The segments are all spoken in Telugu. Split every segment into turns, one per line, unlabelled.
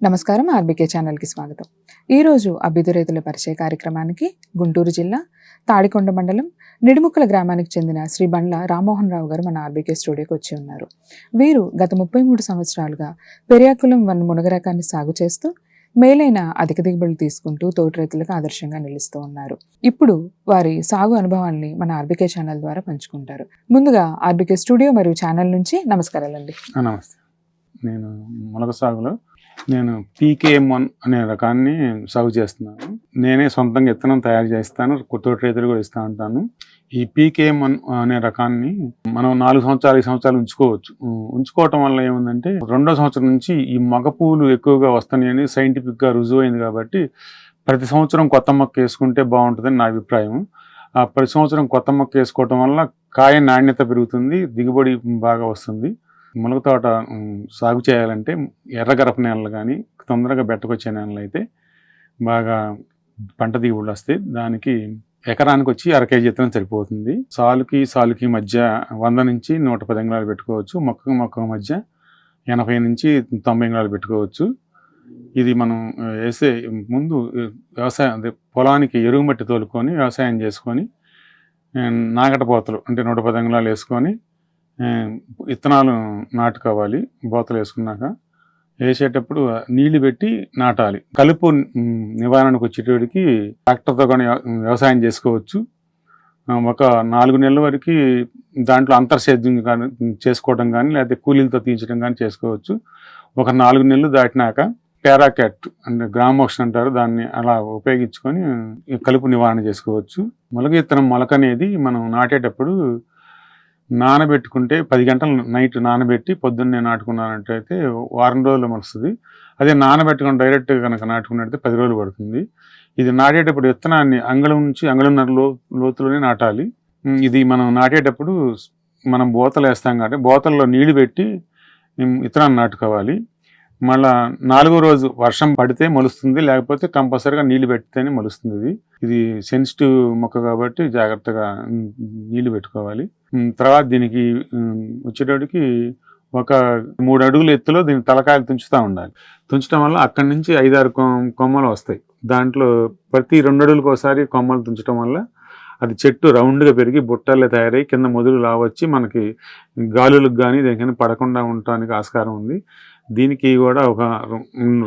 నమస్కారం. ఆర్బీకే ఛానల్కి స్వాగతం. ఈరోజు అభ్యుదయ రైతుల పరిచయ కార్యక్రమానికి గుంటూరు జిల్లా తాడికొండ మండలం నిడుముక్కల గ్రామానికి చెందిన శ్రీ బండ్ల రామ్మోహన్ రావు గారు మన ఆర్బీకే స్టూడియోకి వచ్చి ఉన్నారు. వీరు గత 33 సంవత్సరాలుగా పెరియాకులం 1 మునగ రకాన్ని సాగు చేస్తూ మేలైన అధిక దిగుబడులు తీసుకుంటూ తోటి రైతులకు ఆదర్శంగా నిలుస్తూ ఉన్నారు. ఇప్పుడు వారి సాగు అనుభవాల్ని మన ఆర్బీకే ఛానల్ ద్వారా పంచుకుంటారు. ముందుగా ఆర్బీకే స్టూడియో మరియు ఛానల్ నుంచి నమస్కారాలండి.
నమస్తే. నేను మునగ సాగులో PKM1 అనే రకాన్ని సాగు చేస్తున్నాను. నేనే సొంతంగా విత్తనం తయారు చేస్తాను, తోటి రైతులు కూడా ఇస్తూ ఉంటాను. ఈ PKM1 అనే రకాన్ని మనం 4 సంవత్సరాలు 5 సంవత్సరాలు ఉంచుకోవటం వల్ల ఏముందంటే, రెండో సంవత్సరం నుంచి ఈ మగ పువ్వులు ఎక్కువగా వస్తున్నాయని సైంటిఫిక్గా రుజువు అయింది. కాబట్టి ప్రతి సంవత్సరం కొత్త మొక్క వేసుకుంటే బాగుంటుందని నా అభిప్రాయం. ఆ ప్రతి సంవత్సరం కొత్త మొక్క వేసుకోవటం వల్ల కాయ నాణ్యత పెరుగుతుంది, దిగుబడి బాగా వస్తుంది. మునగ తోట సాగు చేయాలంటే ఎర్రగరప నేలలు కానీ తొందరగా బెట్టకొచ్చే నేలలు అయితే బాగా పంట దిగుబడులు వస్తాయి. దానికి ఎకరానికి వచ్చి 1/2 కేజీ విత్తనం సరిపోతుంది. సాలుకి మధ్య 100 నుంచి 110 అంగుళాలు పెట్టుకోవచ్చు. మొక్క మధ్య 80 నుంచి 90 అంగుళాలు పెట్టుకోవచ్చు. ఇది మనం వేసే ముందు వ్యవసాయం పొలానికి ఎరువు మట్టి తోలుకొని వ్యవసాయం చేసుకొని నాగటపోతలు అంటే 110 అంగుళాలు వేసుకొని విత్తనాలు నాటుకోవాలి. బోతలు వేసుకున్నాక వేసేటప్పుడు నీళ్లు పెట్టి నాటాలి. కలుపు నివారణకు వచ్చేటప్పటికి ట్రాక్టర్తో కానీ వ్యవసాయం చేసుకోవచ్చు. ఒక 4 నెలల వరకు దాంట్లో అంతర్సేద్యం కానీ చేసుకోవడం కానీ లేకపోతే కూలీలతో తీయించడం కానీ చేసుకోవచ్చు. ఒక 4 నెలలు దాటినాక పారాక్యాట్ అంటే గ్రామోక్షన్ అంటారు, దాన్ని అలా ఉపయోగించుకొని కలుపు నివారణ చేసుకోవచ్చు. మొలక అనేది మనం నాటేటప్పుడు నానబెట్టుకుంటే 10 గంటలు నైట్ నానబెట్టి పొద్దున్నే నాటుకున్నానంటే వారం రోజులు మొలుస్తుంది. అదే నానబెట్టుకుని డైరెక్ట్గా కనుక నాటుకున్నట్టే 10 రోజులు పడుతుంది. ఇది నాటేటప్పుడు విత్తనాన్ని అంగుళం నుంచి అంగుళంన్నర లోతులోనే నాటాలి. ఇది మనం నాటేటప్పుడు మనం బోతలు వేస్తాం కాబట్టి బోతల్లో నీళ్లు పెట్టి విత్తనాన్ని నాటుకోవాలి. మళ్ళా 4వ రోజు వర్షం పడితే మొలుస్తుంది, లేకపోతే కంపల్సరీగా నీళ్లు పెడితేనే మొలుస్తుంది. ఇది సెన్సిటివ్ మొక్క కాబట్టి జాగ్రత్తగా నీళ్లు పెట్టుకోవాలి. తర్వాత దీనికి వచ్చేటప్పటికి ఒక 3 అడుగుల ఎత్తులో దీని తలకాయలు తుంచుతూ ఉండాలి. తుంచడం వల్ల అక్కడి నుంచి 5-6 కొమ్మలు వస్తాయి. దాంట్లో ప్రతి 2 అడుగులకు ఒకసారి కొమ్మలు తుంచడం వల్ల అది చెట్టు రౌండ్గా పెరిగి బుట్టల్లో తయారై కింద మొదలు లావచ్చి మనకి గాలులకు కానీ దేనికైనా పడకుండా ఉండటానికి ఆస్కారం ఉంది. దీనికి కూడా ఒక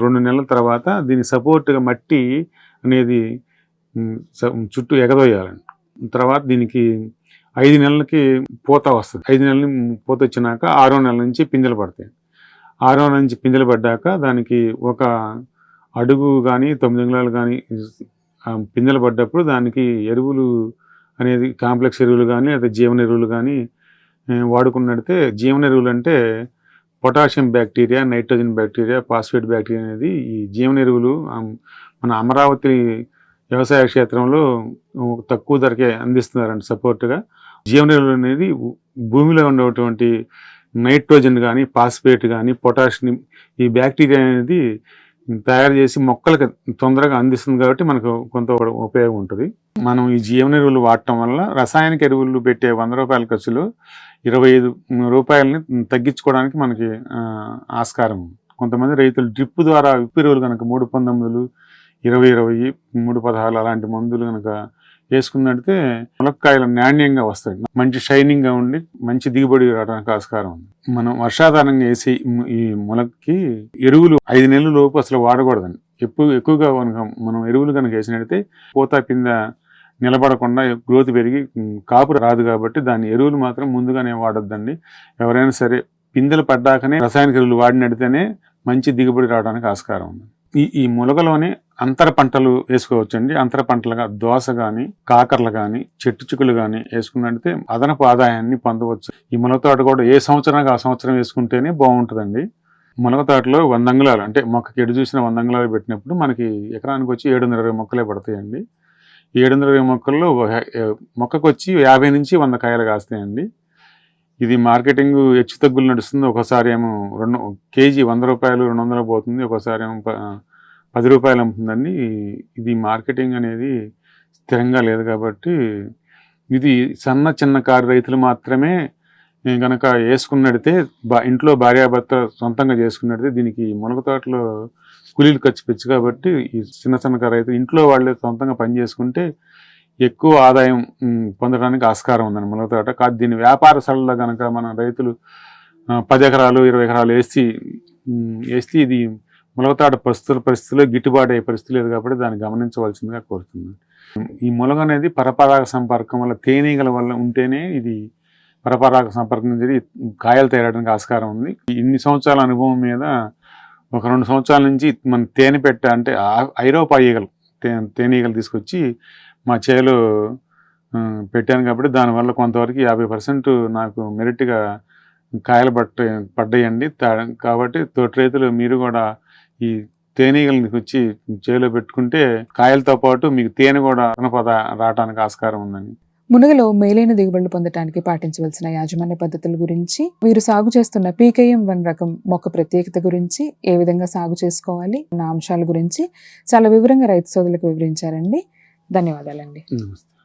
2 నెలల తర్వాత దీని సపోర్ట్గా మట్టి అనేది చుట్టూ ఎగదోయాలండి. తర్వాత దీనికి 5 నెలలకి పూత వస్తుంది. 5 నెలలు పూత వచ్చినాక 6వ నెల నుంచి పిందెలు పడతాయి. 6వ నెల నుంచి పిందెలు పడ్డాక దానికి ఒక అడుగు కానీ 9 అంగుళాలు కానీ పిందెలు పడ్డప్పుడు దానికి ఎరువులు అనేది కాంప్లెక్స్ ఎరువులు కానీ లేదా జీవన ఎరువులు కానీ వాడుకున్నట్టే. జీవన ఎరువులు అంటే potassium bacteria, nitrogen bacteria, phosphate bacteria అనేది ఈ జీవన ఎరువులు మన అమరావతి వ్యవసాయ క్షేత్రంలో తక్కువ ధరకే అందిస్తున్నారండి సపోర్ట్గా. జీవన ఎరువులు అనేది భూమిలో ఉండేటువంటి నైట్రోజన్ కానీ ఫాస్ఫేట్ కానీ పొటాషియం ఈ బ్యాక్టీరియా అనేది తయారు చేసి మొక్కలకు తొందరగా అందిస్తుంది కాబట్టి మనకు కొంత ఉపయోగం ఉంటుంది. మనం ఈ జీవన ఎరువులు వాడటం వల్ల రసాయనిక ఎరువులు పెట్టే 100 రూపాయల ఖర్చులో 25 రూపాయలని తగ్గించుకోవడానికి మనకి ఆస్కారం. కొంతమంది రైతులు డ్రిప్ ద్వారా విప్పు ఎరువులు కనుక 319, 2020, 316 అలాంటి మందులు కనుక వేసుకున్నట్టే ములక్కాయలు నాణ్యంగా వస్తాయి, మంచి షైనింగ్గా ఉండి మంచి దిగుబడి రావడానికి ఆస్కారం ఉంది. మనం వర్షాధారంగా వేసి ఈ ములక్కి ఎరువులు 5 నెలల లోపు అసలు వాడకూడదండి. ఎక్కువగా కనుక మనం ఎరువులు కనుక వేసినట్టయితే పూత కింద నిలబడకుండా గ్రోత్ పెరిగి కాపు రాదు. కాబట్టి దాని ఎరువులు మాత్రం ముందుగానే వాడొద్దండి. ఎవరైనా సరే పిందెలు పడ్డాకనే రసాయనిక ఎరువులు వాడినట్టయితేనే మంచి దిగుబడి రావడానికి ఆస్కారం ఉంది. ఈ ములగలోనే అంతర పంటలు వేసుకోవచ్చండి. అంతర పంటలుగా దోస కానీ, కాకరలు కానీ, చెట్టు చిక్కులు కానీ వేసుకున్నట్టయితే అదనపు ఆదాయాన్ని పొందవచ్చు. ఈ మునగ తోట కూడా ఏ సంవత్సరానికి ఆ సంవత్సరం వేసుకుంటేనే బాగుంటుందండి. మునగ తోటలో 100 అంగుళాలు అంటే మొక్కకి ఎడు చూసిన 100 అంగుళాలు పెట్టినప్పుడు మనకి ఎకరానికి వచ్చి 720 మొక్కలే పడతాయండి. 720 మొక్కల్లో మొక్కకు వచ్చి 50 నుంచి 100 కాయలు కాస్తాయండి. ఇది మార్కెటింగ్ హెచ్చు తగ్గులు నడుస్తుంది. ఒకసారి ఏమో కేజీ 100 రూపాయలు 200 పోతుంది, ఒకసారి ఏమో 10 రూపాయలు అమ్ముతుందండి. ఇది మార్కెటింగ్ అనేది స్థిరంగా లేదు. కాబట్టి ఇది చిన్న కారు రైతులు మాత్రమే కనుక వేసుకున్నడితే ఇంట్లో భార్యాభర్త సొంతంగా చేసుకున్నడితే దీనికి మునగ తోటలో కూలీలు ఖర్చు పెచ్చు కాబట్టి ఈ చిన్న రైతు ఇంట్లో వాళ్ళే సొంతంగా పని చేసుకుంటే ఎక్కువ ఆదాయం పొందడానికి ఆస్కారం ఉందండి మునగ తోట. కాదు దీన్ని వ్యాపార స్థలంలో కనుక మన రైతులు 10 ఎకరాలు 20 ఎకరాలు వేసి ఇది మునగ తోట పరిస్థితుల్లో గిట్టుబాటు అయ్యే పరిస్థితి లేదు కాబట్టి దాన్ని గమనించవలసిందిగా కోరుతున్నాను. ఈ మునగ అనేది పరపరాగ సంపర్కం వల్ల తేనీగల వల్ల ఉంటేనే ఇది పరపరాగ సంపర్కం జరిగి కాయలు తేరడానికి ఆస్కారం ఉంది. ఇన్ని సంవత్సరాల అనుభవం మీద ఒక 2 సంవత్సరాల నుంచి మన తేనె పెట్ట అంటే ఐరోపా ఈగలు తేనీగలు తీసుకొచ్చి మా చేలో పెట్టాను కాబట్టి దానివల్ల కొంతవరకు 50% నాకు మెరిట్గా కాయలు పడ్డాయండి. కాబట్టి తోటి రైతులు మీరు కూడా ఈ తేనీగలను వచ్చి చేలో పెట్టుకుంటే కాయలతో పాటు మీకు తేనె కూడా రావడానికి ఆస్కారం ఉందని.
మునగలో మేలైన దిగుబడులు పొందడానికి పాటించవలసిన యాజమాన్య పద్ధతుల గురించి, వీరు సాగు చేస్తున్న PKM1 రకం మొక్క ప్రత్యేకత గురించి, ఏ విధంగా సాగు చేసుకోవాలి అన్న అంశాల గురించి చాలా వివరంగా రైతు సోదరులకు వివరించారండి. ధన్యవాదాలండి.
నమస్తే.